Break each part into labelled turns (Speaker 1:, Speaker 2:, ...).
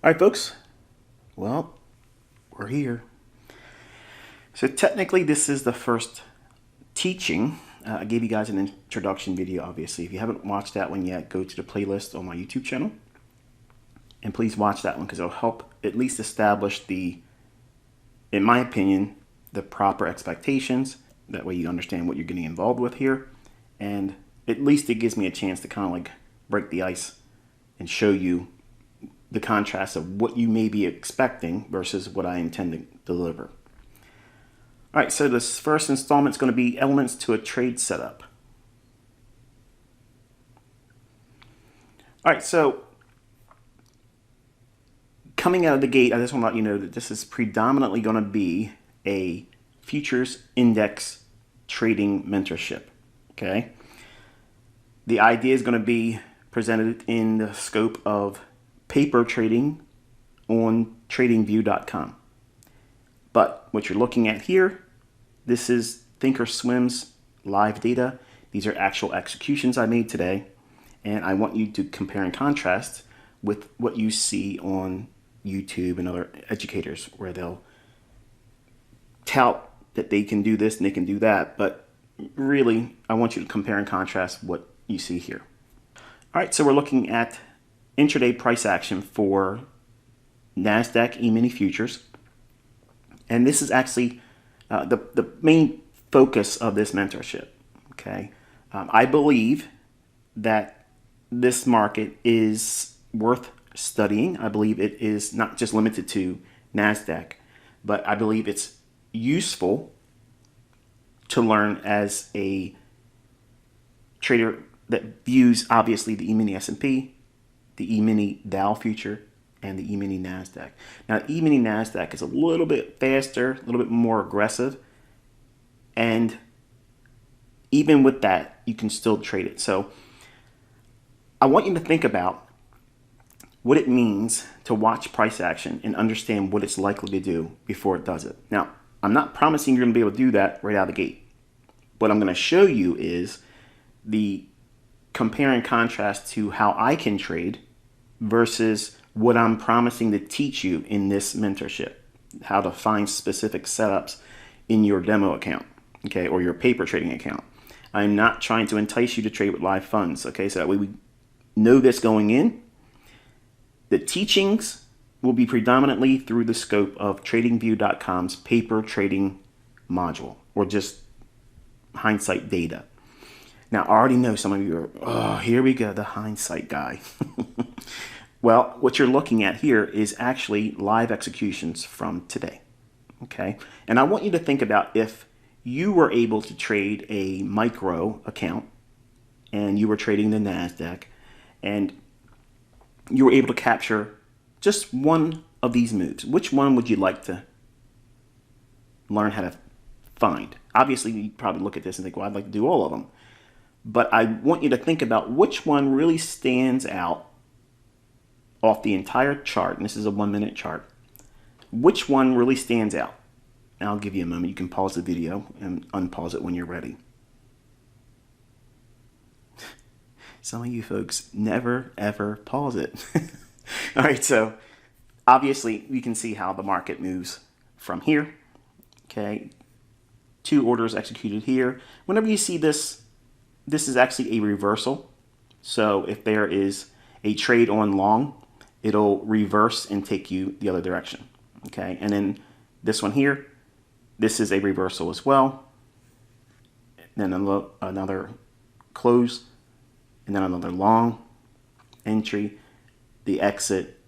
Speaker 1: All right, folks. Well, we're here. So technically, this is the first teaching. I gave you guys an introduction video, obviously. If you haven't watched that one yet, go to the playlist on my YouTube channel. And please watch that one because it'll help at least establish the, in my opinion, the proper expectations. That way you understand what you're getting involved with here. And at least it gives me a chance to kind of like break the ice and show you the contrast of what you may be expecting versus what I intend to deliver. All right, so this first installment is going to be elements to a trade setup. All right, so coming out of the gate, I just want to let you know that this is predominantly going to be a futures index trading mentorship, okay? The idea is going to be presented in the scope of paper trading on tradingview.com. But what you're looking at here, this is Thinkorswim's live data. These are actual executions I made today. And I want you to compare and contrast with what you see on YouTube and other educators where they'll tout that they can do this and they can do that. But really, I want you to compare and contrast what you see here. All right, so we're looking at intraday price action for NASDAQ E-mini futures. And this is actually the main focus of this mentorship, okay? I believe that this market is worth studying. I believe it is not just limited to NASDAQ, but I believe it's useful to learn as a trader that views obviously the E-mini S&P, the E-mini Dow future, and the E-mini NASDAQ. Now, E-mini NASDAQ is a little bit faster, a little bit more aggressive, and even with that, you can still trade it. So I want you to think about what it means to watch price action and understand what it's likely to do before it does it. Now, I'm not promising you're going to be able to do that right out of the gate. What I'm going to show you is the compare and contrast to how I can trade versus what I'm promising to teach you in this mentorship, how to find specific setups in your demo account, okay, or your paper trading account. I'm not trying to entice you to trade with live funds, okay, so that way we know this going in. The teachings will be predominantly through the scope of TradingView.com's paper trading module, or just hindsight data. Now, I already know some of you are, oh, here we go, the hindsight guy. Well, what you're looking at here is actually live executions from today, okay? And I want you to think about if you were able to trade a micro account and you were trading the NASDAQ and you were able to capture just one of these moves. Which one would you like to learn how to find? Obviously, you probably look at this and think, well, I'd like to do all of them. But I want you to think about which one really stands out off the entire chart. And this is a 1-minute chart. Which one really stands out? And I'll give you a moment. You can pause the video and unpause it when you're ready. Some of you folks never, ever pause it. All right, so obviously we can see how the market moves from here. Okay, 2 orders executed here. Whenever you see this, this is actually a reversal. So if there is a trade on long, it'll reverse and take you the other direction. Okay, and then this one here, this is a reversal as well. Then another close, and then another long entry, the exit,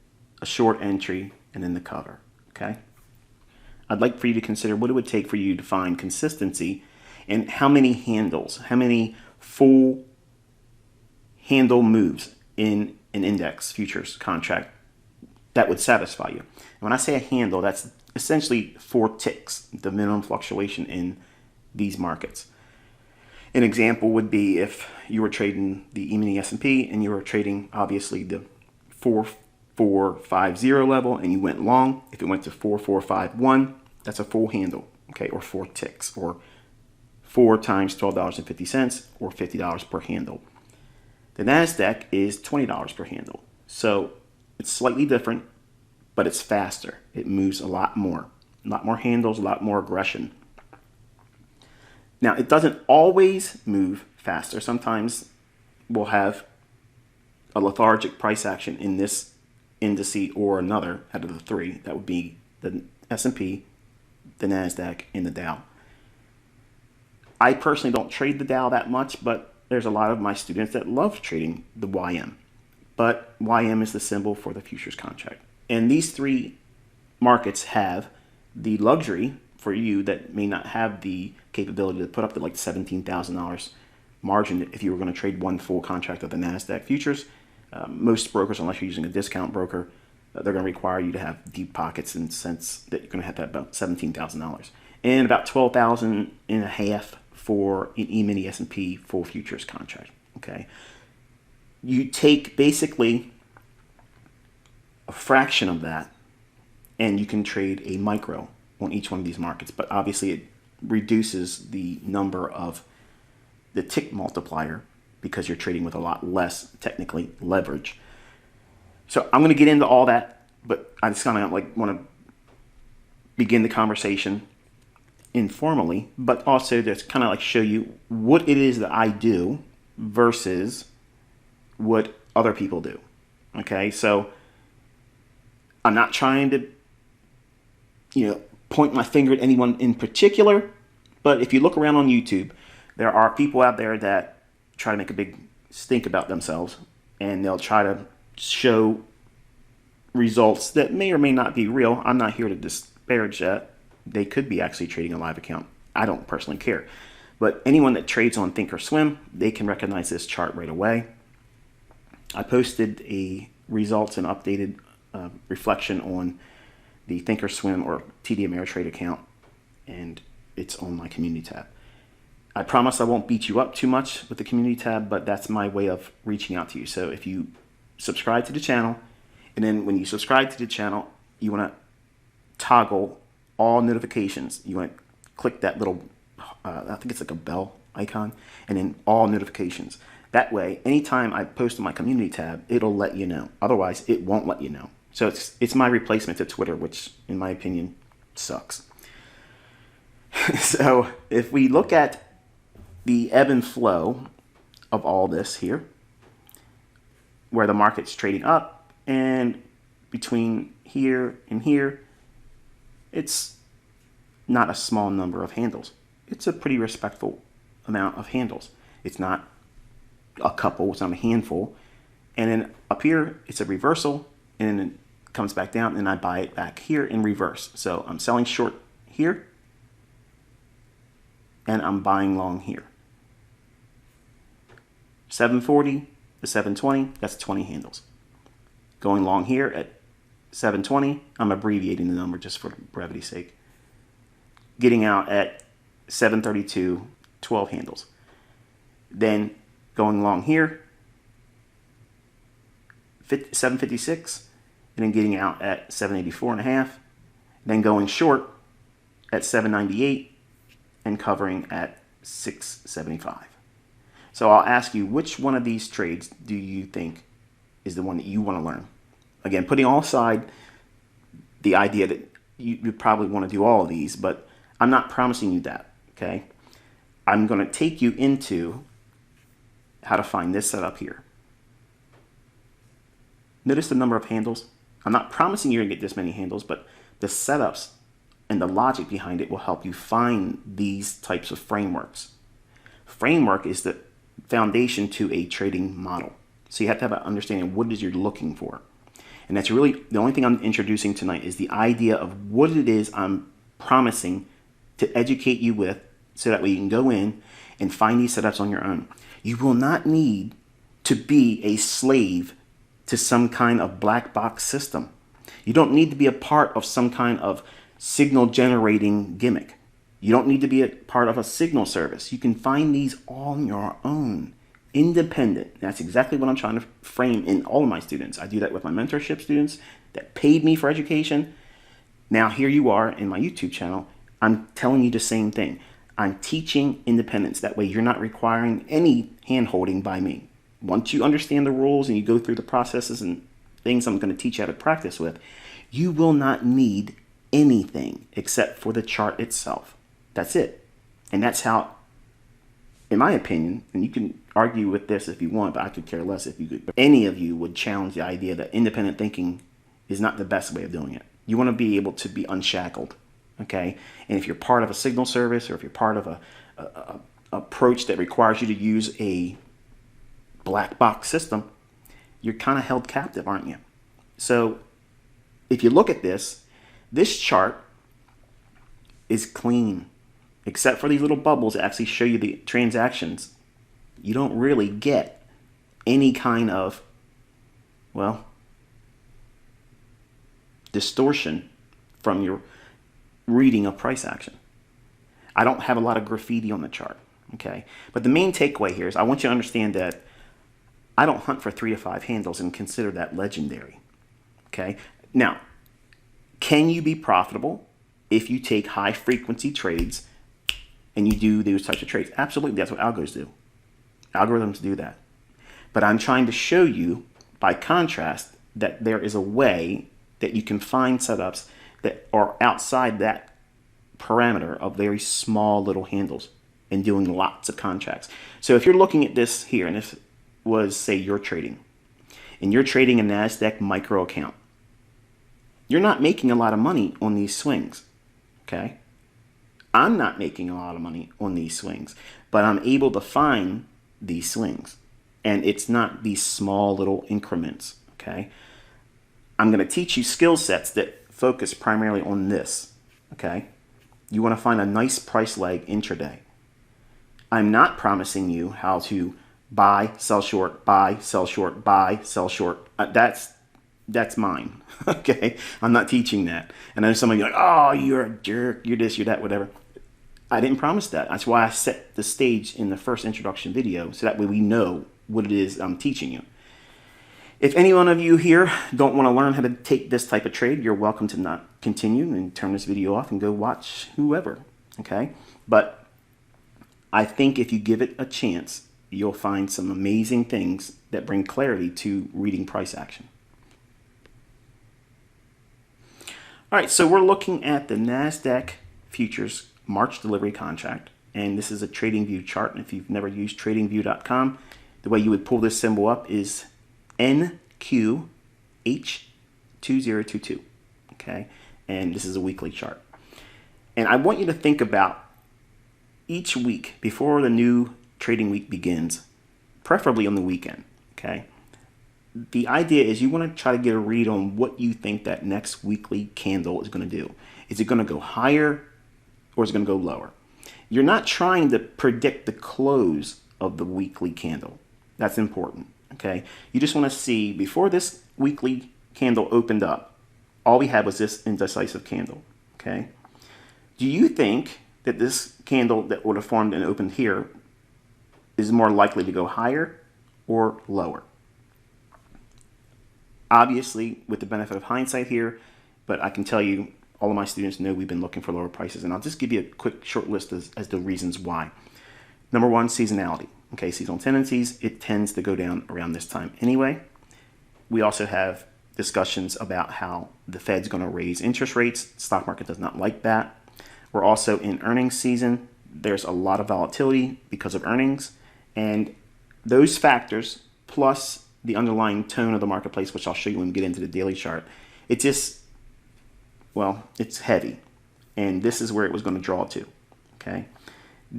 Speaker 1: a short entry, and then the cover. Okay, I'd like for you to consider what it would take for you to find consistency and how many handles, how many full handle moves in an index futures contract that would satisfy you. And when I say a handle, that's essentially 4 ticks, the minimum fluctuation in these markets. An example would be if you were trading the E-mini S&P and you were trading obviously the 4450 level and you went long. If it went to 4451, that's a full handle, okay, or 4 ticks, or 4 times $12.50 or $50 per handle. The NASDAQ is $20 per handle. So it's slightly different. but it's faster. It moves a lot more handles, a lot more aggression. Now, it doesn't always move faster. Sometimes we'll have a lethargic price action in this indice or another out of the three. That would be the S&P, the NASDAQ, and the Dow. I personally don't trade the Dow that much, but there's a lot of my students that love trading the YM. But YM is the symbol for the futures contract. And these three markets have the luxury for you that may not have the capability to put up to like $17,000 margin if you were going to trade one full contract of the NASDAQ futures. Most brokers, unless you're using a discount broker, they're going to require you to have deep pockets in the sense that you're going to have about $17,000 and about $12,500 for an E-mini S&P full futures contract. Okay, you take basically a fraction of that, and you can trade a micro on each one of these markets. But obviously, it reduces the number of the tick multiplier because you're trading with a lot less technically leverage. So I'm going to get into all that, but I just kind of like want to begin the conversation informally, but also just kind of like show you what it is that I do versus what other people do. Okay, so I'm not trying to, point my finger at anyone in particular, but if you look around on YouTube, there are people out there that try to make a big stink about themselves, and they'll try to show results that may or may not be real. I'm not here to disparage that. They could be actually trading a live account. I don't personally care. But anyone that trades on Thinkorswim, they can recognize this chart right away. I posted a results and updated reflection on the Thinkorswim or TD Ameritrade account, and it's on my community tab. I promise I won't beat you up too much with the community tab, but that's my way of reaching out to you. So if you subscribe to the channel, and then when you subscribe to the channel, you want to toggle all notifications. You want to click that little, I think it's like a bell icon, and then all notifications. That way, anytime I post on my community tab, it'll let you know. Otherwise, it won't let you know. So it's my replacement to Twitter, which in my opinion sucks. So if we look at the ebb and flow of all this here, where the market's trading up, and between here and here, it's not a small number of handles. It's a pretty respectful amount of handles. It's not a couple, it's not a handful. And then up here, it's a reversal, and then it comes back down, and I buy it back here in reverse. So I'm selling short here, and I'm buying long here. 740 to 720, that's 20 handles. Going long here at 720, I'm abbreviating the number just for brevity's sake. Getting out at 732, 12 handles. Then going long here, 756, and then getting out at 784 and a half. Then going short at 798 and covering at 675. So I'll ask you, which one of these trades do you think is the one that you want to learn? Again, putting all aside the idea that you probably want to do all of these, but I'm not promising you that, okay? I'm going to take you into how to find this setup here. Notice the number of handles. I'm not promising you're going to get this many handles, but the setups and the logic behind it will help you find these types of frameworks. Framework is the foundation to a trading model. So you have to have an understanding of what it is you're looking for. And that's really the only thing I'm introducing tonight is the idea of what it is I'm promising to educate you with, so that way you can go in and find these setups on your own. You will not need to be a slave to some kind of black box system. You don't need to be a part of some kind of signal generating gimmick. You don't need to be a part of a signal service. You can find these on your own, independent. That's exactly what I'm trying to frame in all of my students. I do that with my mentorship students that paid me for education. Now here you are in my YouTube channel. I'm telling you the same thing. I'm teaching independence. That way you're not requiring any hand-holding by me. Once you understand the rules and you go through the processes and things I'm going to teach you how to practice with, You will not need anything except for the chart itself. That's it. And that's how, in my opinion, and you can argue with this if you want, but I could care less if you could. Any of you would challenge the idea that independent thinking is not the best way of doing it. You want to be able to be unshackled, okay? And if you're part of a signal service, or if you're part of a approach that requires you to use a black box system, you're kind of held captive, aren't you? So if you look at this chart is clean, except for these little bubbles that actually show you the transactions. You don't really get any kind of, well, distortion from your reading of price action. I don't have a lot of graffiti on the chart, okay? But the main takeaway here is I want you to understand that I don't hunt for 3 to 5 handles and consider that legendary, okay? Now, can you be profitable if you take high frequency trades and you do those types of trades? Absolutely, that's what algos do. Algorithms do that. But I'm trying to show you, by contrast, that there is a way that you can find setups that are outside that parameter of very small little handles and doing lots of contracts. So if you're looking at this here, and this was, say, you're trading, and you're trading a NASDAQ micro account, you're not making a lot of money on these swings, okay? I'm not making a lot of money on these swings, but I'm able to find these swings, and it's not these small little increments, okay? I'm going to teach you skill sets that focus primarily on this, okay? You want to find a nice price leg intraday. I'm not promising you how to buy, sell short, buy, sell short, buy, sell short. That's mine, okay? I'm not teaching that. And then some of you are like, oh, you're a jerk, you're this, you're that, whatever. I didn't promise that. That's why I set the stage in the first introduction video, so that way we know what it is I'm teaching you. If any one of you here don't want to learn how to take this type of trade, you're welcome to not continue and turn this video off and go watch whoever, okay? But I think if you give it a chance, you'll find some amazing things that bring clarity to reading price action. All right, so we're looking at the NASDAQ futures March delivery contract, and this is a TradingView chart. And if you've never used TradingView.com, the way you would pull this symbol up is NQH2022, okay? And this is a weekly chart. And I want you to think about each week before the new trading week begins, preferably on the weekend, okay? The idea is you want to try to get a read on what you think that next weekly candle is going to do. Is it going to go higher or is it going to go lower? You're not trying to predict the close of the weekly candle. That's important, okay? You just want to see, before this weekly candle opened up, all we had was this indecisive candle, okay? Do you think that this candle that would have formed and opened here is more likely to go higher or lower? Obviously, with the benefit of hindsight here, but I can tell you, all of my students know we've been looking for lower prices, and I'll just give you a quick short list as the reasons why. Number one, seasonality. Okay, seasonal tendencies, it tends to go down around this time anyway. We also have discussions about how the Fed's going to raise interest rates. Stock market does not like that. We're also in earnings season. There's a lot of volatility because of earnings, and those factors plus the underlying tone of the marketplace, which I'll show you when we get into the daily chart, it just, well, it's heavy, and this is where it was going to draw to, okay?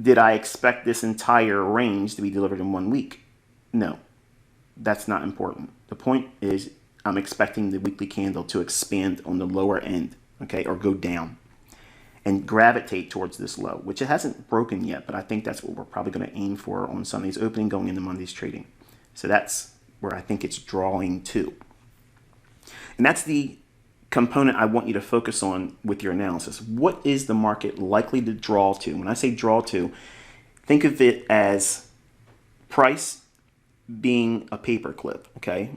Speaker 1: Did I expect this entire range to be delivered in 1 week? No, that's not important. The point is I'm expecting the weekly candle to expand on the lower end, okay, or go down and gravitate towards this low, which it hasn't broken yet, but I think that's what we're probably going to aim for on Sunday's opening going into Monday's trading. So that's where I think it's drawing to. And that's the component I want you to focus on with your analysis. What is the market likely to draw to? When I say draw to, think of it as price being a paper clip, okay?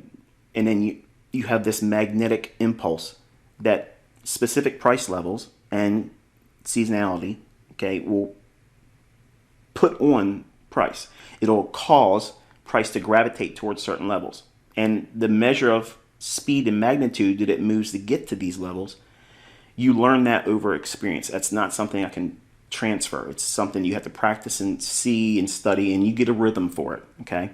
Speaker 1: And then you have this magnetic impulse that specific price levels and seasonality, okay, will put on price. It'll cause price to gravitate towards certain levels. And the measure of speed and magnitude that it moves to get to these levels, you learn that over experience. That's not something I can transfer. It's something you have to practice and see and study, and you get a rhythm for it, okay?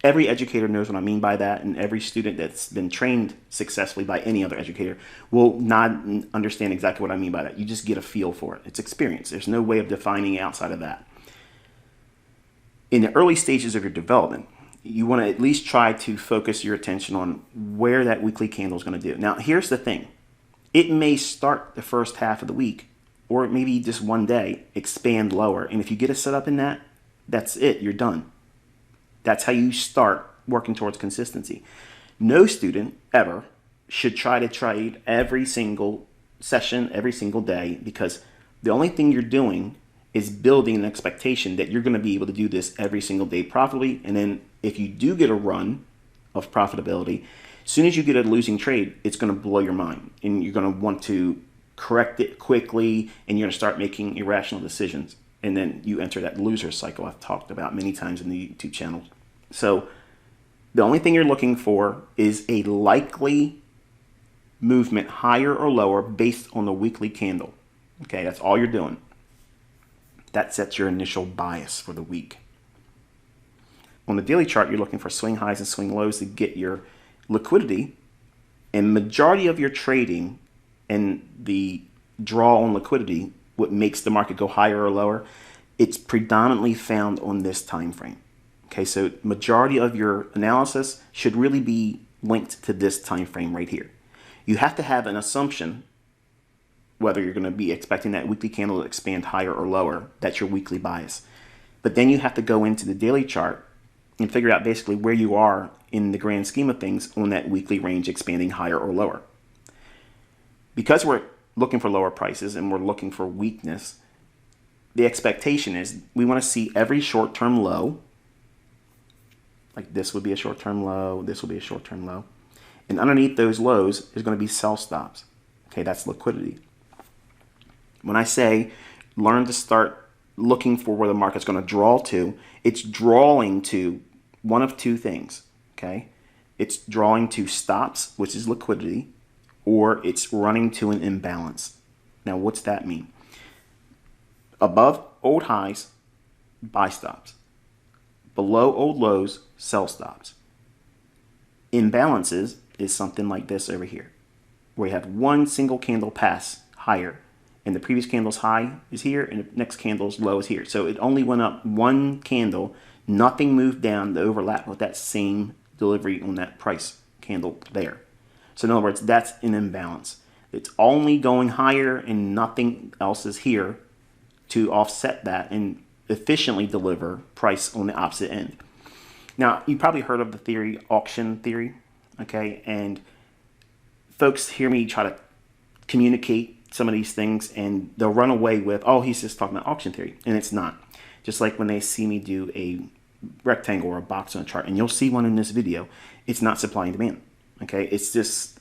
Speaker 1: Every educator knows what I mean by that, and every student that's been trained successfully by any other educator will not understand exactly what I mean by that. You just get a feel for it. It's experience. There's no way of defining it outside of that. In the early stages of your development, you want to at least try to focus your attention on where that weekly candle is going to do. Now, here's the thing. It may start the first half of the week, or maybe just one day, expand lower. And if you get it set up in that, that's it. You're done. That's how you start working towards consistency. No student ever should try to trade every single session, every single day, because the only thing you're doing is building an expectation that you're going to be able to do this every single day profitably. And then if you do get a run of profitability, as soon as you get a losing trade, it's going to blow your mind, and you're going to want to correct it quickly, and you're going to start making irrational decisions. And then you enter that loser cycle I've talked about many times in the YouTube channel. So the only thing you're looking for is a likely movement higher or lower based on the weekly candle. Okay, that's all you're doing. That sets your initial bias for the week. On the daily chart, you're looking for swing highs and swing lows to get your liquidity, and majority of your trading and the draw on liquidity, what makes the market go higher or lower, it's predominantly found on this time frame. Okay, so majority of your analysis should really be linked to this time frame right here. You have to have an assumption whether you're going to be expecting that weekly candle to expand higher or lower. That's your weekly bias. But then you have to go into the daily chart and figure out basically where you are in the grand scheme of things on that weekly range expanding higher or lower. Because we're looking for lower prices and we're looking for weakness, the expectation is we want to see every short-term low, like this would be a short-term low, this will be a short-term low, and underneath those lows is going to be sell stops. Okay, that's liquidity. When I say learn to start looking for where the market's going to draw to, it's drawing to one of two things, okay? It's drawing to stops, which is liquidity, or it's running to an imbalance. Now, what's that mean? Above old highs, buy stops. Below old lows, sell stops. Imbalances is something like this over here, where you have one single candle pass higher, and the previous candle's high is here, and the next candle's low is here. So it only went up one candle, nothing moved down to overlap with that same delivery on that price candle there. So in other words, that's an imbalance. It's only going higher and nothing else is here to offset that and efficiently deliver price on the opposite end. Now, you probably heard of the theory, auction theory, okay? And folks hear me try to communicate some of these things and they'll run away with, oh, he's just talking about auction theory. And it's not. Just like when they see me do a rectangle or a box on a chart, and you'll see one in this video, it's not supply and demand, okay? It's just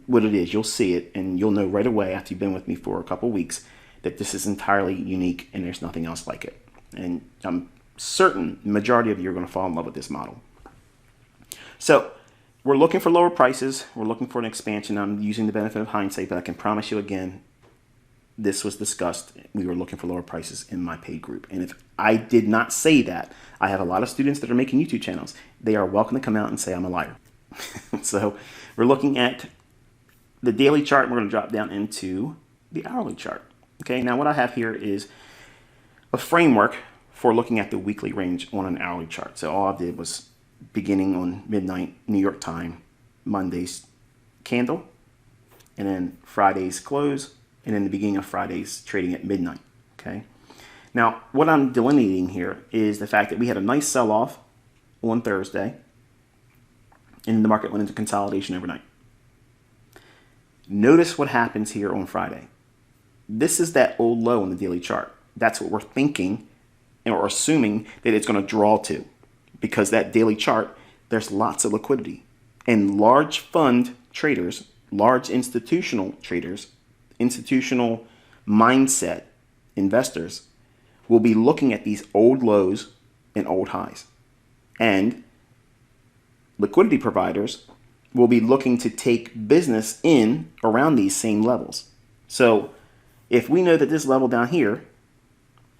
Speaker 1: what it is. You'll see it and you'll know right away after you've been with me for a couple weeks that this is entirely unique and there's nothing else like it. And I'm certain the majority of you are going to fall in love with this model. So we're looking for lower prices. We're looking for an expansion. I'm using the benefit of hindsight, but I can promise you again, this was discussed. We were looking for lower prices in my paid group. And if I did not say that, I have a lot of students that are making YouTube channels. They are welcome to come out and say I'm a liar. So we're looking at the daily chart, and we're going to drop down into the hourly chart. Okay, now what I have here is a framework for looking at the weekly range on an hourly chart. So all I did was beginning on midnight New York time, Monday's candle, and then Friday's close, and then the beginning of Friday's trading at midnight. Okay. Now, what I'm delineating here is the fact that we had a nice sell-off on Thursday, and the market went into consolidation overnight. Notice what happens here on Friday. This is that old low on the daily chart. That's what we're thinking or assuming that it's going to draw to, because that daily chart, there's lots of liquidity. And large fund traders, large institutional traders, institutional mindset investors will be looking at these old lows and old highs. And liquidity providers will be looking to take business in around these same levels. So if we know that this level down here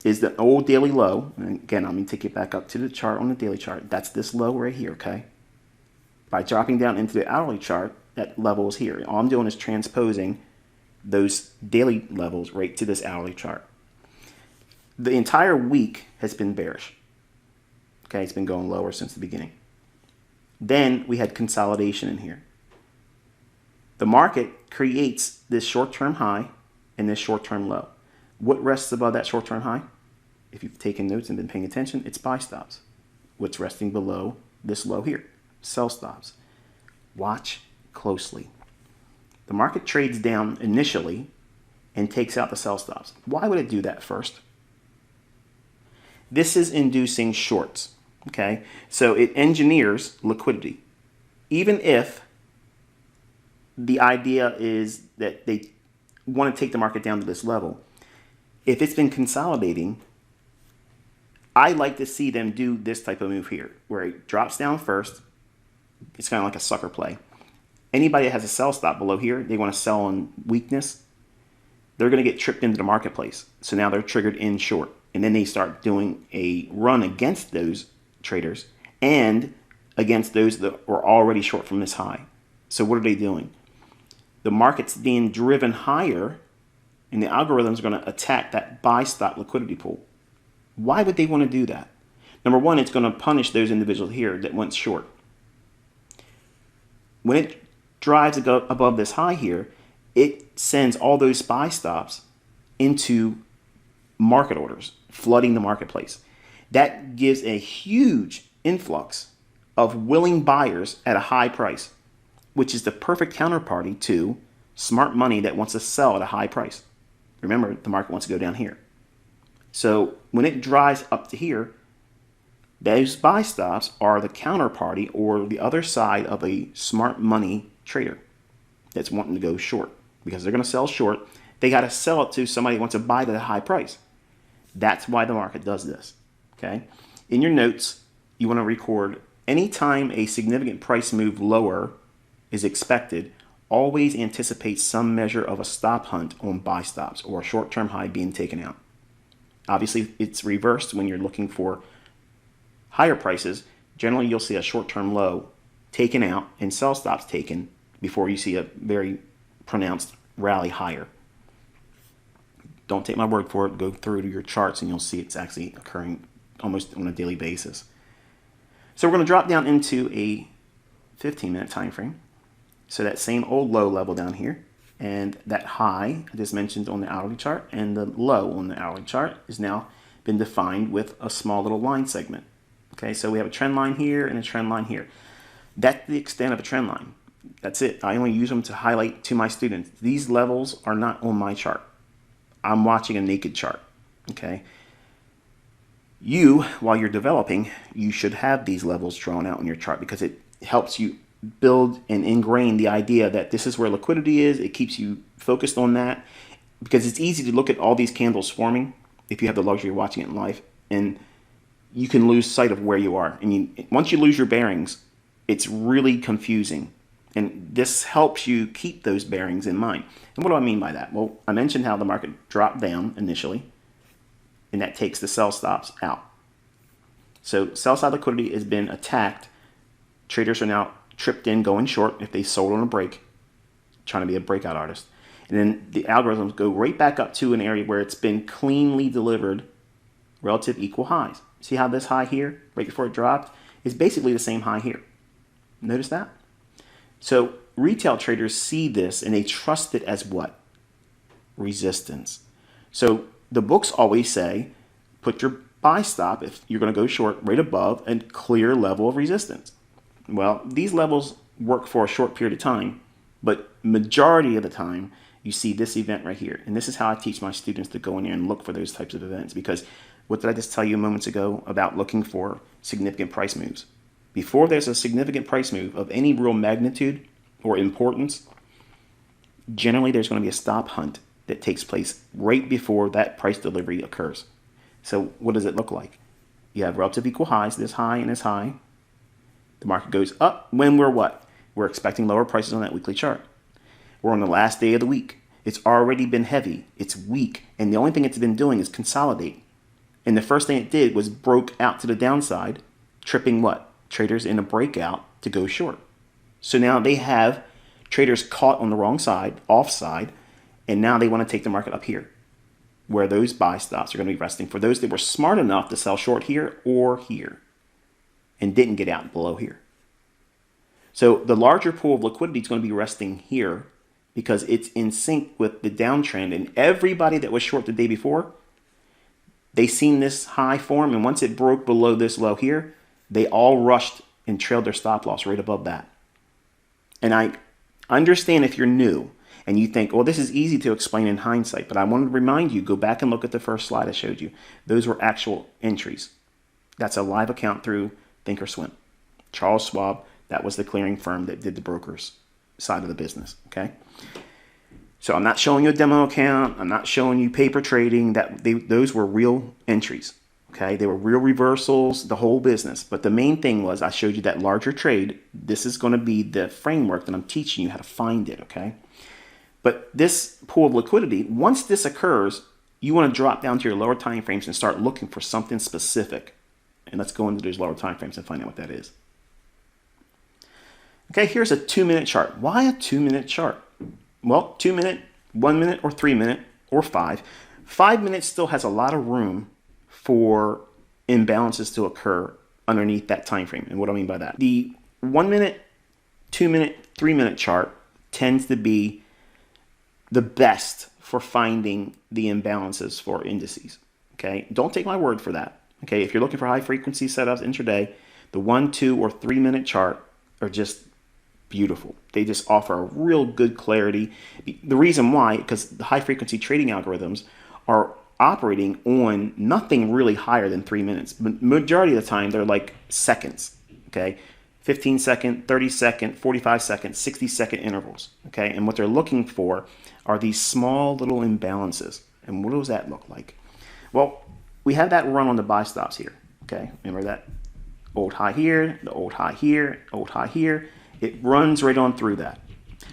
Speaker 1: is the old daily low, and again, I'm going to take you back up to the chart on the daily chart. That's this low right here, okay? By dropping down into the hourly chart, that level is here. All I'm doing is transposing those daily levels right to this hourly chart. The entire week has been bearish. Okay, it's been going lower since the beginning. Then we had consolidation in here. The market creates this short-term high and this short-term low. What rests above that short-term high? If you've taken notes and been paying attention, it's buy stops. What's resting below this low here? Sell stops. Watch closely. The market trades down initially and takes out the sell stops. Why would it do that first? This is inducing shorts. Okay, so it engineers liquidity. Even if the idea is that they want to take the market down to this level, if it's been consolidating, I like to see them do this type of move here, where it drops down first. It's kind of like a sucker play. Anybody that has a sell stop below here, they want to sell on weakness, they're going to get tripped into the marketplace. So now they're triggered in short. And then they start doing a run against those traders and against those that were already short from this high. So what are they doing? The market's being driven higher, and the algorithm's going to attack that buy stop liquidity pool. Why would they want to do that? Number one, it's going to punish those individuals here that went short. When it drives above this high here, it sends all those buy stops into market orders, flooding the marketplace. That gives a huge influx of willing buyers at a high price, which is the perfect counterparty to smart money that wants to sell at a high price. Remember, the market wants to go down here. So when it drives up to here, those buy stops are the counterparty or the other side of a smart money trader that's wanting to go short, because they're going to sell short. They got to sell it to somebody who wants to buy it at a high price. That's why the market does this. Okay. In your notes, you want to record anytime a significant price move lower is expected, always anticipate some measure of a stop hunt on buy stops or a short-term high being taken out. Obviously, it's reversed when you're looking for higher prices. Generally, you'll see a short-term low taken out and sell stops taken before you see a very pronounced rally higher. Don't take my word for it. Go through to your charts and you'll see it's actually occurring almost on a daily basis. So we're going to drop down into a 15-minute time frame. So that same old low level down here, and that high I just mentioned on the hourly chart and the low on the hourly chart is now been defined with a small little line segment. Okay, so we have a trend line here and a trend line here. That's the extent of a trend line. That's it. I only use them to highlight to my students. These levels are not on my chart. I'm watching a naked chart. Okay. You, while you're developing, you should have these levels drawn out on your chart because it helps you build and ingrain the idea that this is where liquidity is. It keeps you focused on that because it's easy to look at all these candles forming if you have the luxury of watching it in live, and you can lose sight of where you are. I mean, once you lose your bearings, it's really confusing. And this helps you keep those bearings in mind. And what do I mean by that? Well, I mentioned how the market dropped down initially, and that takes the sell stops out. So sell side liquidity has been attacked. Traders are now tripped in going short if they sold on a break, trying to be a breakout artist. And then the algorithms go right back up to an area where it's been cleanly delivered relative equal highs. See how this high here, right before it dropped, is basically the same high here. Notice that? So retail traders see this and they trust it as what? Resistance. So the books always say, put your buy stop, if you're going to go short, right above a clear level of resistance. Well, these levels work for a short period of time, but majority of the time you see this event right here. And this is how I teach my students to go in there and look for those types of events, because what did I just tell you moments ago about looking for significant price moves? Before there's a significant price move of any real magnitude or importance, generally there's going to be a stop hunt that takes place right before that price delivery occurs. So what does it look like? You have relative equal highs, this high and this high. The market goes up when we're what? We're expecting lower prices on that weekly chart. We're on the last day of the week. It's already been heavy. It's weak. And the only thing it's been doing is consolidate. And the first thing it did was broke out to the downside, tripping what? Traders in a breakout to go short. So now they have traders caught on the wrong side, offside, and now they want to take the market up here, where those buy stops are going to be resting for those that were smart enough to sell short here or here and didn't get out below here. So the larger pool of liquidity is going to be resting here because it's in sync with the downtrend, and everybody that was short the day before, they seen this high form, and once it broke below this low here, they all rushed and trailed their stop loss right above that. And I understand if you're new and you think, well, this is easy to explain in hindsight, but I want to remind you, go back and look at the first slide I showed you. Those were actual entries. That's a live account through Thinkorswim. Charles Schwab, that was the clearing firm that did the brokers side of the business, okay? So I'm not showing you a demo account. I'm not showing you paper trading. Those were real entries, okay? They were real reversals, the whole business. But the main thing was I showed you that larger trade. This is going to be the framework that I'm teaching you how to find it, okay? But this pool of liquidity, once this occurs, you want to drop down to your lower time frames and start looking for something specific. And let's go into those lower time frames and find out what that is. Okay, here's a 2-minute chart. Why a 2-minute chart? Well, 2 minute, 1 minute, or 3 minute, or 5. 5 minutes still has a lot of room for imbalances to occur underneath that time frame. And what do I mean by that? The 1 minute, 2 minute, 3 minute chart tends to be the best for finding the imbalances for indices. Okay, don't take my word for that. Okay, if you're looking for high frequency setups intraday, the 1, 2, or 3 minute chart are just beautiful. They just offer a real good clarity. The reason why, because the high frequency trading algorithms are operating on nothing really higher than 3 minutes. But majority of the time, they're like seconds, okay? 15 second, 30 second, 45 second, 60 second intervals, okay? And what they're looking for are these small little imbalances. And what does that look like? Well, we have that run on the buy stops here, okay? Remember that old high here, the old high here, old high here. It runs right on through that.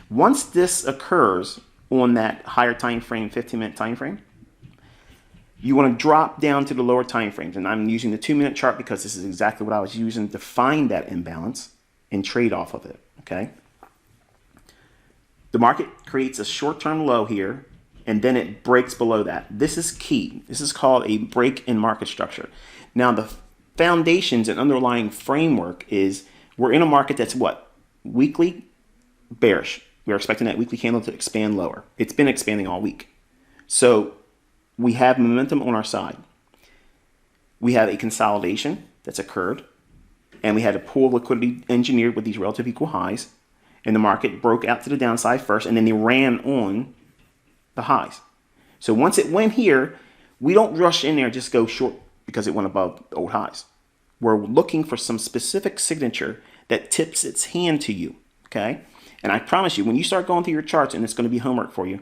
Speaker 1: Once this occurs on that higher time frame, 15-minute time frame, you want to drop down to the lower time frames. And I'm using the 2-minute chart because this is exactly what I was using to find that imbalance and trade off of it, okay? The market creates a short-term low here, and then it breaks below that. This is key. This is called a break in market structure. Now, the foundations and underlying framework is we're in a market that's what? Weekly bearish. We're expecting that weekly candle to expand lower. It's been expanding all week. So we have momentum on our side. We have a consolidation that's occurred, and we had a pool of liquidity engineered with these relative equal highs, and the market broke out to the downside first, and then they ran on the highs. So once it went here, we don't rush in there and just go short because it went above the old highs. We're looking for some specific signature that tips its hand to you, okay? And I promise you, when you start going through your charts, and it's going to be homework for you,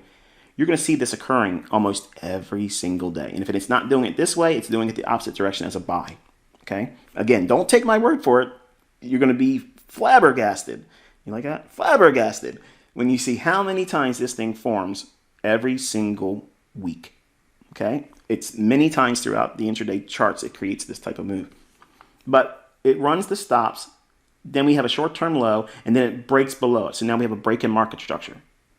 Speaker 1: you're going to see this occurring almost every single day. And if it's not doing it this way, it's doing it the opposite direction as a buy, okay? Again, don't take my word for it. You're going to be flabbergasted. You like that? Flabbergasted when you see how many times this thing forms every single week, okay? It's many times throughout the intraday charts it creates this type of move. But it runs the stops. Then we have a short-term low, and then it breaks below it. So now we have a break in market structure,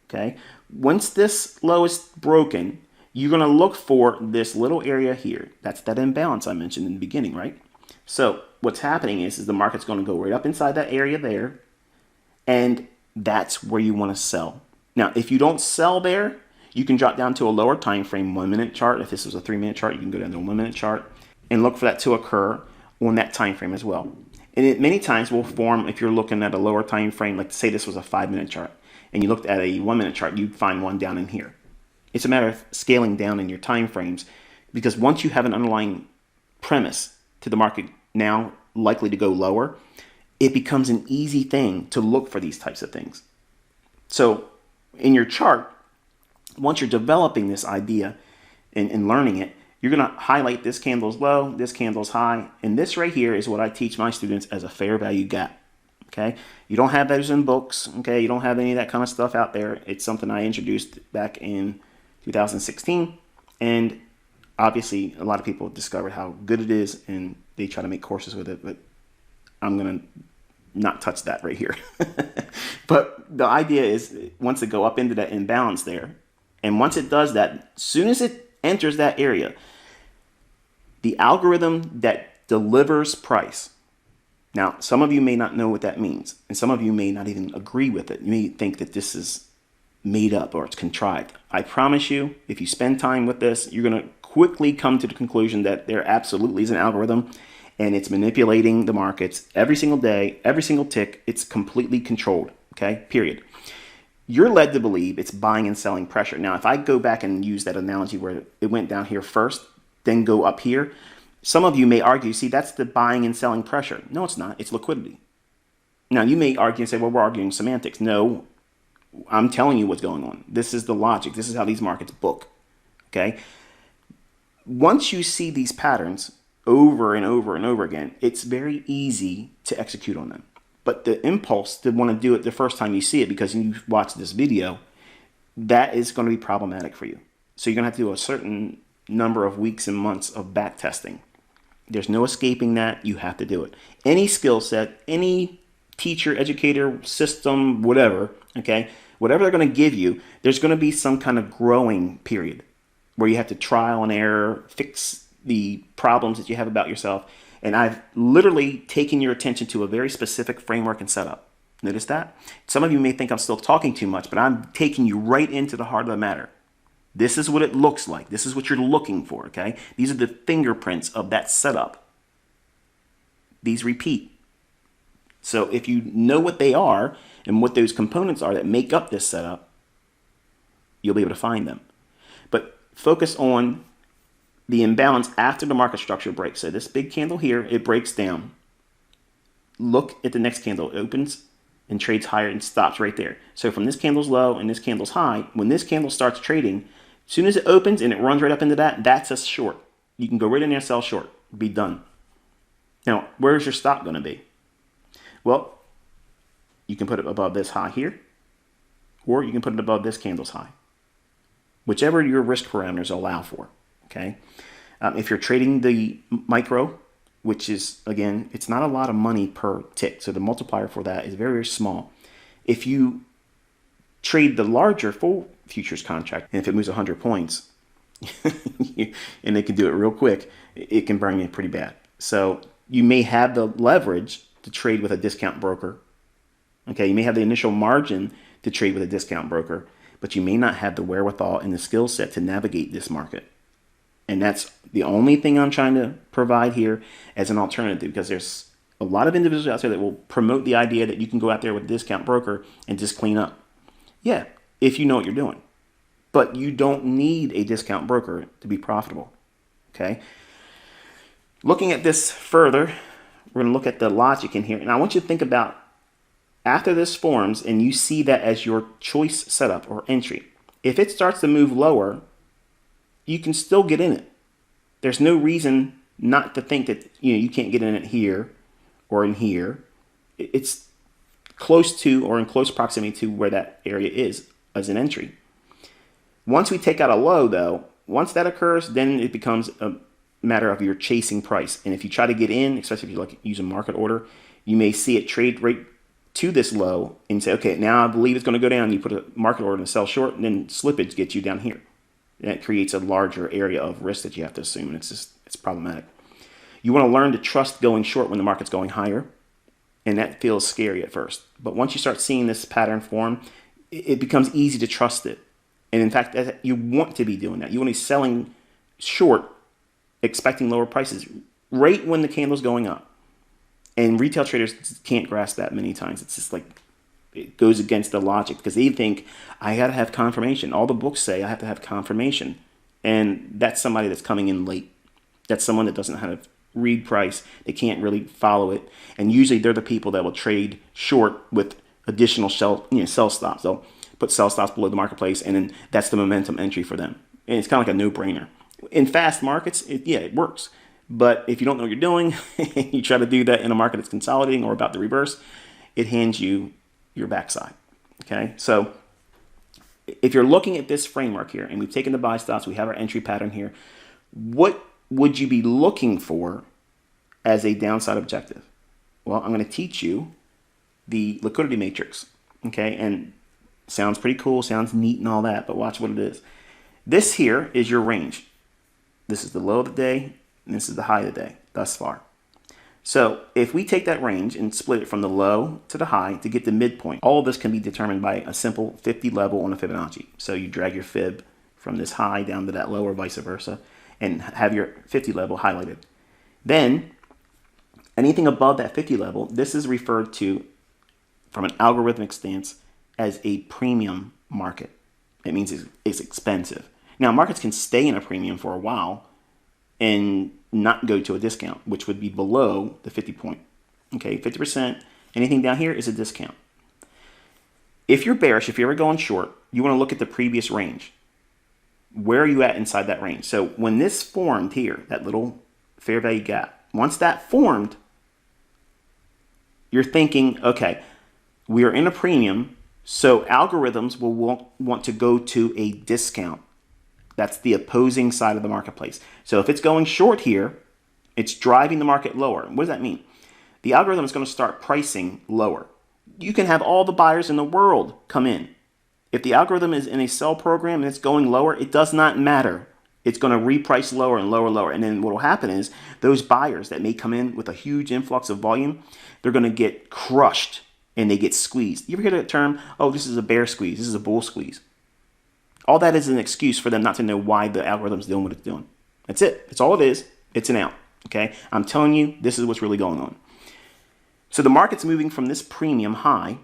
Speaker 1: okay? Once this low is broken, you're going to look for this little area here. That's that imbalance I mentioned in the beginning, right? So what's happening is the market's going to go right up inside that area there, and that's where you want to sell. Now, if you don't sell there, you can drop down to a lower time frame 1-minute chart. If this was a 3-minute chart, you can go down to a 1-minute chart and look for that to occur on that time frame as well. And it many times will form if you're looking at a lower time frame, like say this was a 5-minute chart, and you looked at a 1-minute chart, you'd find one down in here. It's a matter of scaling down in your time frames, because once you have an underlying premise to the market now likely to go lower, it becomes an easy thing to look for these types of things. So in your chart, once you're developing this idea and learning it, you're going to highlight this candle's low, this candle's high, and this right here is what I teach my students as a fair value gap. Okay, you don't have those in books. Okay, you don't have any of that kind of stuff out there. It's something I introduced back in 2016, and obviously a lot of people discovered how good it is, and they try to make courses with it. But I'm gonna not touch that right here. But the idea is, once it go up into that imbalance there, and once it does that, as soon as it enters that area, the algorithm that delivers price. Now, some of you may not know what that means, and some of you may not even agree with it. You may think that this is made up or it's contrived. I promise you, if you spend time with this, you're going to quickly come to the conclusion that there absolutely is an algorithm, and it's manipulating the markets every single day, every single tick. It's completely controlled, okay, period. You're led to believe it's buying and selling pressure. Now, if I go back and use that analogy where it went down here first, then go up here, some of you may argue, see, that's the buying and selling pressure. No, it's not. It's liquidity. Now, you may argue and say, well, we're arguing semantics. No, I'm telling you what's going on. This is the logic. This is how these markets book, okay? Once you see these patterns over and over and over again, it's very easy to execute on them. But the impulse to want to do it the first time you see it because you watched this video, that is going to be problematic for you. So you're going to have to do a certain number of weeks and months of back testing. There's no escaping that. You have to do it. Any skill set, any teacher, educator, system, whatever, okay, whatever they're going to give you, there's going to be some kind of growing period where you have to trial and error, fix the problems that you have about yourself. And I've literally taken your attention to a very specific framework and setup. Notice that? Some of you may think I'm still talking too much, but I'm taking you right into the heart of the matter. This is what it looks like. This is what you're looking for, okay? These are the fingerprints of that setup. These repeat. So if you know what they are and what those components are that make up this setup, you'll be able to find them. But focus on the imbalance after the market structure breaks. So this big candle here, it breaks down. Look at the next candle. It opens and trades higher and stops right there. So from this candle's low and this candle's high, when this candle starts trading, as soon as it opens and it runs right up into that, that's a short. You can go right in there, sell short, be done. Now, where's your stop going to be? Well, you can put it above this high here, or you can put it above this candle's high, whichever your risk parameters allow for, okay? If you're trading the micro, which is, again, it's not a lot of money per tick, so the multiplier for that is very, very small. If you trade the larger full futures contract, and if it moves 100 points, and they can do it real quick, it can burn you pretty bad. So you may have the leverage to trade with a discount broker. Okay, you may have the initial margin to trade with a discount broker, but you may not have the wherewithal and the skill set to navigate this market. And that's the only thing I'm trying to provide here as an alternative, because there's a lot of individuals out there that will promote the idea that you can go out there with a discount broker and just clean up. Yeah, if you know what you're doing. But you don't need a discount broker to be profitable. Okay? Looking at this further, we're going to look at the logic in here. And I want you to think about, after this forms and you see that as your choice setup or entry, if it starts to move lower, you can still get in it. There's no reason not to think that you can't get in it here or in here. It's close to or in close proximity to where that area is as an entry. Once we take out a low, though, once that occurs, then it becomes a matter of your chasing price. And if you try to get in, especially if you use a market order, you may see it trade right to this low and say, okay, now I believe it's going to go down. You put a market order and sell short, and then slippage gets you down here. And it creates a larger area of risk that you have to assume, and it's problematic. You want to learn to trust going short when the market's going higher, and that feels scary at first. But once you start seeing this pattern form, it becomes easy to trust it. And in fact, you want to be doing that. You want to be selling short, expecting lower prices right when the candle's going up. And retail traders can't grasp that many times. It's just like, it goes against the logic because they think, I got to have confirmation. All the books say I have to have confirmation. And that's somebody that's coming in late. That's someone that doesn't know how to read price. They can't really follow it. And usually they're the people that will trade short with additional sell stops. They'll put sell stops below the marketplace, and then that's the momentum entry for them. And it's kind of like a no-brainer. In fast markets, it works. But if you don't know what you're doing, you try to do that in a market that's consolidating or about to reverse, it hands you your backside. Okay, so if you're looking at this framework here, and we've taken the buy stops, we have our entry pattern here, what would you be looking for as a downside objective? Well, I'm going to teach you the liquidity matrix. Okay, and sounds pretty cool, sounds neat and all that, but watch what it is. This here is your range. This is the low of the day, and this is the high of the day thus far. So if we take that range and split it from the low to the high to get the midpoint, all of this can be determined by a simple 50 level on a Fibonacci. So you drag your fib from this high down to that low or vice versa and have your 50 level highlighted. Then anything above that 50 level, this is referred to from an algorithmic stance as a premium market. It means it's expensive. Now markets can stay in a premium for a while and not go to a discount, which would be below the 50 point. Okay, 50%, anything down here is a discount. If you're bearish, if you're ever going short, you want to look at the previous range. Where are you at inside that range? So when this formed here, that little fair value gap, once that formed, you're thinking, okay, we are in a premium, so algorithms will want to go to a discount. That's the opposing side of the marketplace. So if it's going short here, it's driving the market lower. What does that mean? The algorithm is going to start pricing lower. You can have all the buyers in the world come in. If the algorithm is in a sell program and it's going lower, it does not matter. It's going to reprice lower and lower and lower. And then what will happen is those buyers that may come in with a huge influx of volume, they're going to get crushed and they get squeezed. You ever hear that term? Oh, this is a bear squeeze. This is a bull squeeze. All that is an excuse for them not to know why the algorithm's doing what it's doing. That's it. That's all it is. It's an out. Okay? I'm telling you, this is what's really going on. So the market's moving from this premium high,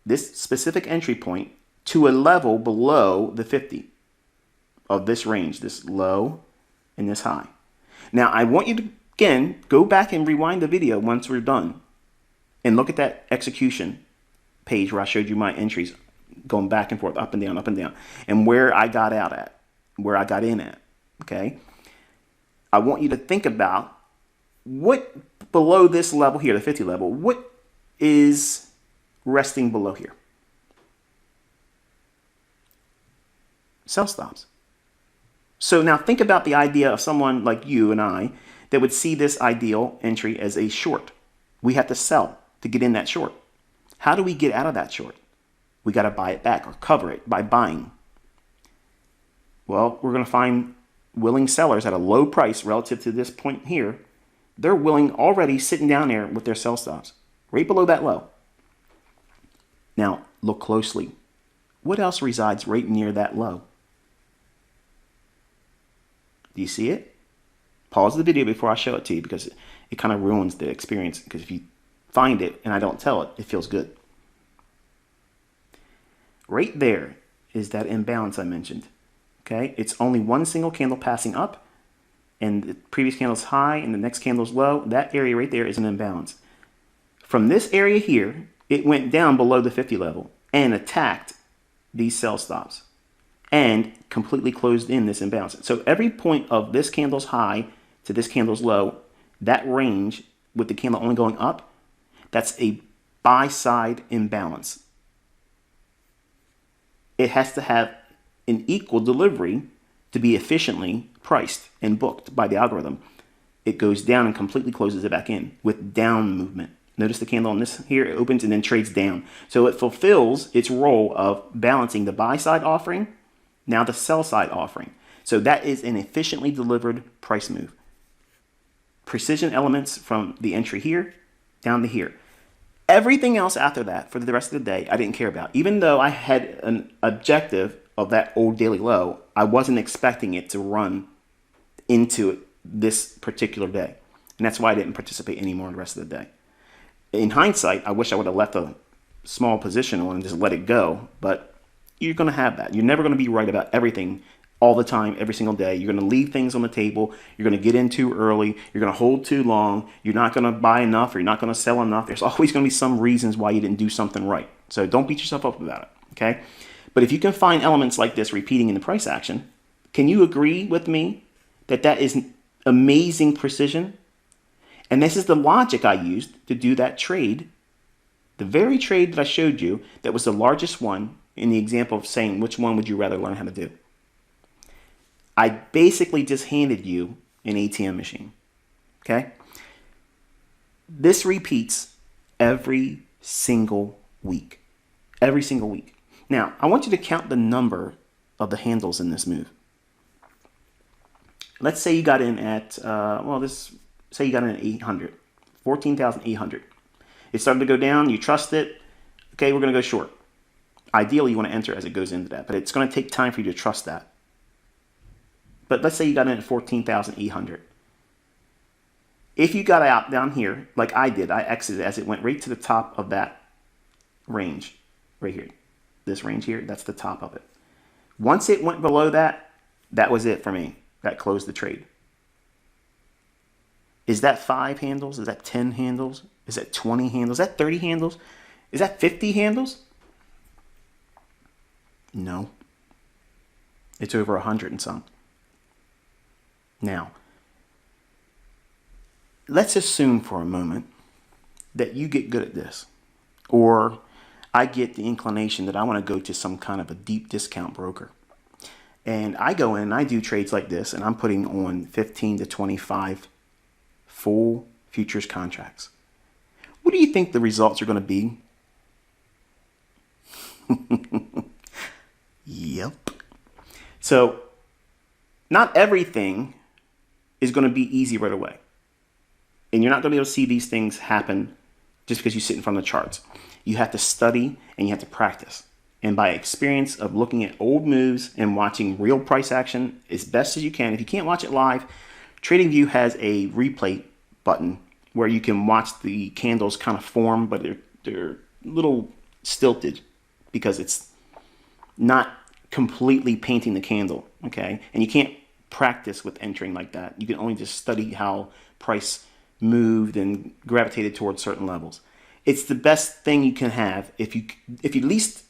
Speaker 1: this specific entry point, to a level below the 50 of this range, this low and this high. Now, I want you to, again, go back and rewind the video once we're done and look at that execution page where I showed you my entries going back and forth, up and down, and where I got out at, where I got in at, okay? I want you to think about what below this level here, the 50 level, what is resting below here? Sell stops. So now think about the idea of someone like you and I that would see this ideal entry as a short. We have to sell to get in that short. How do we get out of that short? We got to buy it back or cover it by buying. Well, we're going to find willing sellers at a low price relative to this point here. They're willing already sitting down there with their sell stops right below that low. Now, look closely. What else resides right near that low? Do you see it? Pause the video before I show it to you because it kind of ruins the experience. Because if you find it and I don't tell it, it feels good. Right there is that imbalance I mentioned. Okay, it's only one single candle passing up, and the previous candle's high and the next candle's low. That area right there is an imbalance. From this area here, it went down below the 50 level and attacked these sell stops and completely closed in this imbalance. So every point of this candle's high to this candle's low, that range with the candle only going up, that's a buy side imbalance. It has to have an equal delivery to be efficiently priced and booked by the algorithm. It goes down and completely closes it back in with down movement. Notice the candle on this here, it opens and then trades down. So it fulfills its role of balancing the buy side offering, now the sell side offering. So that is an efficiently delivered price move. Precision elements from the entry here down to here. Everything else after that for the rest of the day, I didn't care about. Even though I had an objective of that old daily low, I wasn't expecting it to run into this particular day. And that's why I didn't participate anymore the rest of the day. In hindsight, I wish I would have left a small position on and just let it go. But you're going to have that. You're never going to be right about everything all the time, every single day. You're going to leave things on the table. You're going to get in too early. You're going to hold too long. You're not going to buy enough or you're not going to sell enough. There's always going to be some reasons why you didn't do something right. So don't beat yourself up about it, okay? But if you can find elements like this repeating in the price action, can you agree with me that that is amazing precision? And this is the logic I used to do that trade The very trade that I showed you that was the largest one in the example of saying which one would you rather learn how to do. I basically just handed you an ATM machine. Okay? This repeats every single week. Every single week. Now, I want you to count the number of the handles in this move. Let's say you got in at, say you got in at 800, 14,800. It started to go down, you trust it. Okay, we're going to go short. Ideally, you want to enter as it goes into that, but it's going to take time for you to trust that. But let's say you got in at 14,800. If you got out down here, like I did, I exited as it went right to the top of that range, right here. This range here, that's the top of it. Once it went below that, that was it for me. That closed the trade. Is that 5 handles? Is that 10 handles? Is that 20 handles? Is that 30 handles? Is that 50 handles? No. It's over 100 and some. Now, let's assume for a moment that you get good at this, or I get the inclination that I want to go to some kind of a deep discount broker. And I go in and I do trades like this, and I'm putting on 15 to 25 full futures contracts. What do you think the results are going to be? Yep. So, not everything is going to be easy right away. And you're not going to be able to see these things happen just because you sit in front of the charts. You have to study and you have to practice. And by experience of looking at old moves and watching real price action as best as you can. If you can't watch it live, TradingView has a replay button where you can watch the candles kind of form, but they're a little stilted because it's not completely painting the candle, okay? And you can't practice with entering like that. You can only just study how price moved and gravitated towards certain levels. It's the best thing you can have. If you at least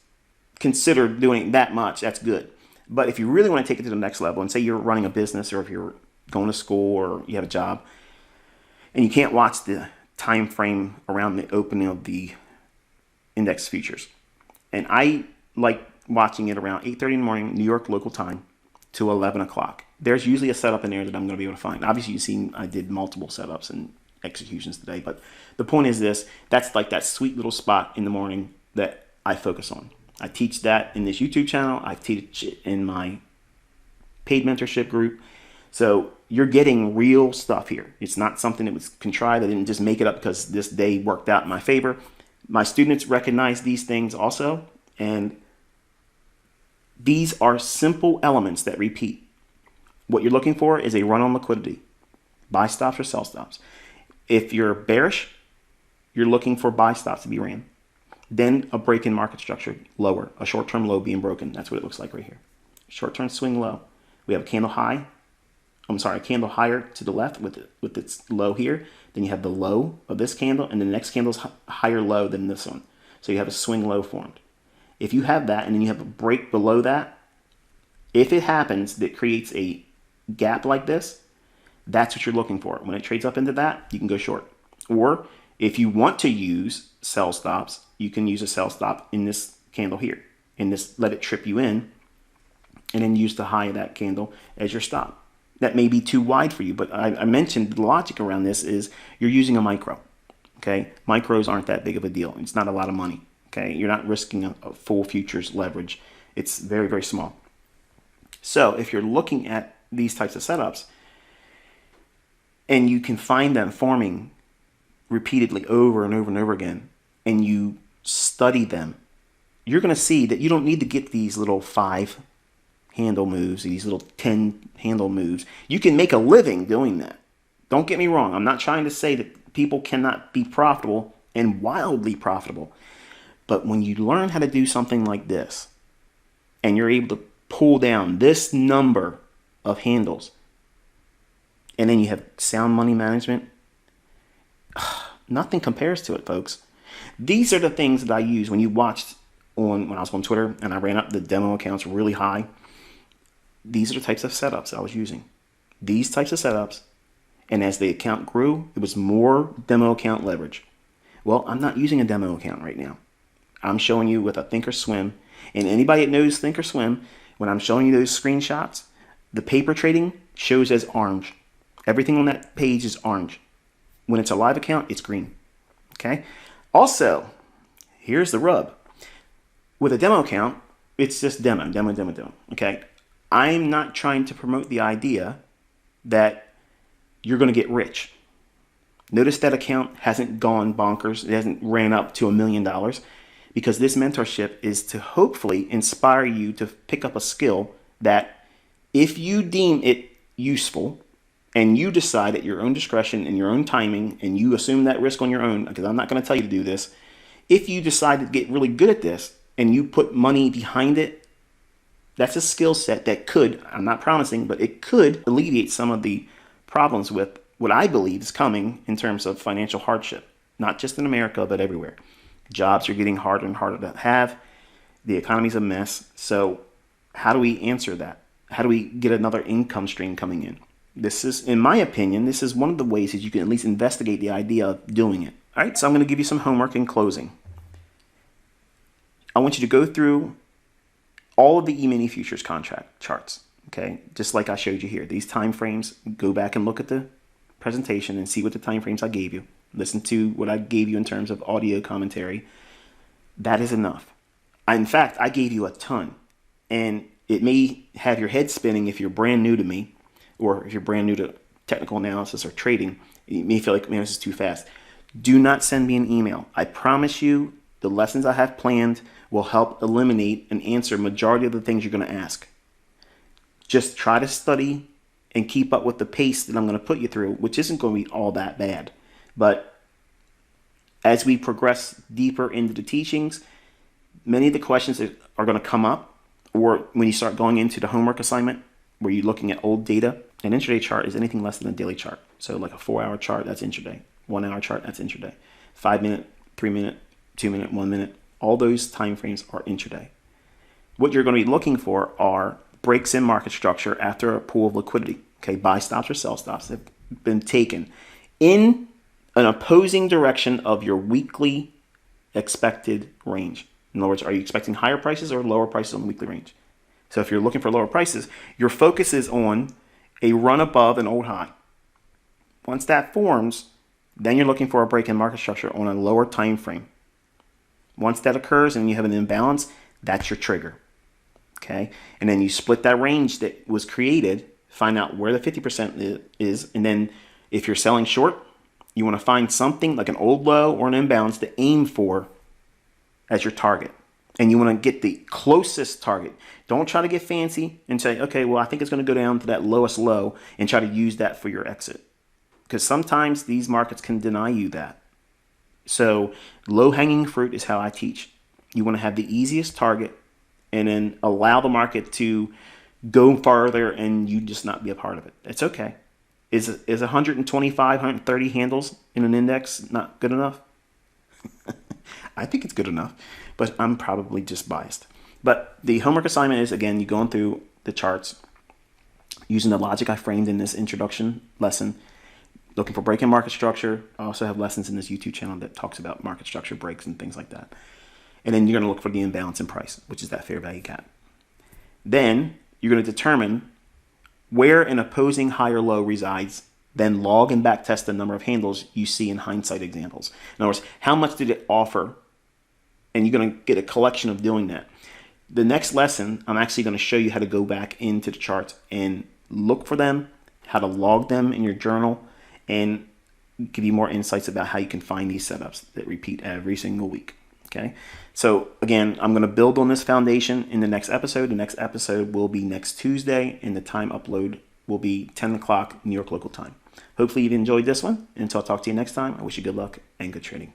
Speaker 1: consider doing that much, that's good. But if you really want to take it to the next level and say you're running a business or if you're going to school or you have a job and you can't watch the time frame around the opening of the index futures. And I like watching it around 8:30 in the morning, New York local time, to 11 o'clock. There's usually a setup in there that I'm going to be able to find. Obviously, you've seen I did multiple setups and executions today, but the point is this: that's like that sweet little spot in the morning that I focus on. I teach that in this YouTube channel. I teach it in my paid mentorship group. So you're getting real stuff here. It's not something that was contrived. I didn't just make it up because this day worked out in my favor. My students recognize these things also, and these are simple elements that repeat. What you're looking for is a run on liquidity, buy stops or sell stops. If you're bearish, you're looking for buy stops to be ran. Then a break in market structure, lower, a short-term low being broken. That's what it looks like right here. Short-term swing low. We have a candle high. A candle higher to the left with its low here. Then you have the low of this candle, and the next candle's higher low than this one. So you have a swing low formed. If you have that, and then you have a break below that, if it happens that creates a gap like this, that's what you're looking for. When it trades up into that, you can go short. Or if you want to use sell stops, you can use a sell stop in this candle here, and this let it trip you in, and then use the high of that candle as your stop. That may be too wide for you, but I mentioned the logic around this is you're using a micro. Okay, micros aren't that big of a deal. It's not a lot of money. Okay, you're not risking a full futures leverage. It's very, very small. So if you're looking at these types of setups and you can find them forming repeatedly over and over and over again, and you study them, you're going to see that you don't need to get these little 5 handle moves, these little 10 handle moves. You can make a living doing that. Don't get me wrong. I'm not trying to say that people cannot be profitable and wildly profitable. But when you learn how to do something like this, and you're able to pull down this number of handles, and then you have sound money management, nothing compares to it, folks. These are the things that I use when you watched when I was on Twitter and I ran up the demo accounts really high. These are the types of setups I was using. These types of setups, and as the account grew, it was more demo account leverage. Well, I'm not using a demo account right now. I'm showing you with a Thinkorswim. And anybody that knows Thinkorswim, when I'm showing you those screenshots, the paper trading shows as orange. Everything on that page is orange. When it's a live account, it's green. Okay? Also, here's the rub. With a demo account, it's just demo. Okay? I'm not trying to promote the idea that you're going to get rich. Notice that account hasn't gone bonkers. It hasn't ran up to $1 million, because this mentorship is to hopefully inspire you to pick up a skill that, if you deem it useful and you decide at your own discretion and your own timing, and you assume that risk on your own, because I'm not going to tell you to do this, if you decide to get really good at this and you put money behind it, that's a skill set that could, I'm not promising, but it could alleviate some of the problems with what I believe is coming in terms of financial hardship, not just in America, but everywhere. Jobs are getting harder and harder to have. The economy's a mess. So how do we answer that? How do we get another income stream coming in? This is, in my opinion, this is one of the ways that you can at least investigate the idea of doing it. All right, so I'm going to give you some homework in closing. I want you to go through all of the E-mini futures contract charts, okay? Just like I showed you here. These time frames, go back and look at the presentation and see what the time frames I gave you. Listen to what I gave you in terms of audio commentary. That is enough. In fact, I gave you a ton. And it may have your head spinning if you're brand new to me, or if you're brand new to technical analysis or trading. You may feel like, man, this is too fast. Do not send me an email. I promise you the lessons I have planned will help eliminate and answer majority of the things you're going to ask. Just try to study and keep up with the pace that I'm going to put you through, which isn't going to be all that bad. But as we progress deeper into the teachings, many of the questions that are going to come up, or when you start going into the homework assignment, where you're looking at old data, an intraday chart is anything less than a daily chart. So like a 4-hour chart, that's intraday. 1-hour chart, that's intraday. 5-minute, 3-minute, 2-minute, 1-minute, all those time frames are intraday. What you're going to be looking for are breaks in market structure after a pool of liquidity. Okay, buy stops or sell stops have been taken in an opposing direction of your weekly expected range. In other words, are you expecting higher prices or lower prices on the weekly range? So if you're looking for lower prices, your focus is on a run above an old high. Once that forms, then you're looking for a break in market structure on a lower time frame. Once that occurs and you have an imbalance, that's your trigger. Okay, and then you split that range that was created, find out where the 50% is, and then if you're selling short, you want to find something like an old low or an imbalance to aim for as your target. And you want to get the closest target. Don't try to get fancy and say, okay, well, I think it's going to go down to that lowest low, and try to use that for your exit. Because sometimes these markets can deny you that. So low-hanging fruit is how I teach. You want to have the easiest target, and then allow the market to go farther and you just not be a part of it. It's okay. Is 125, 130 handles in an index not good enough? I think it's good enough, but I'm probably just biased. But the homework assignment is, again, you going through the charts using the logic I framed in this introduction lesson, looking for break-in market structure. I also have lessons in this YouTube channel that talks about market structure breaks and things like that. And then you're going to look for the imbalance in price, which is that fair value gap. Then you're going to determine where an opposing high or low resides, then log and backtest the number of handles you see in hindsight examples. In other words, how much did it offer? And you're going to get a collection of doing that. The next lesson, I'm actually going to show you how to go back into the charts and look for them, how to log them in your journal, and give you more insights about how you can find these setups that repeat every single week. Okay, so again, I'm going to build on this foundation in the next episode. The next episode will be next Tuesday, and the time upload will be 10 o'clock New York local time. Hopefully you've enjoyed this one. Until I talk to you next time, I wish you good luck and good trading.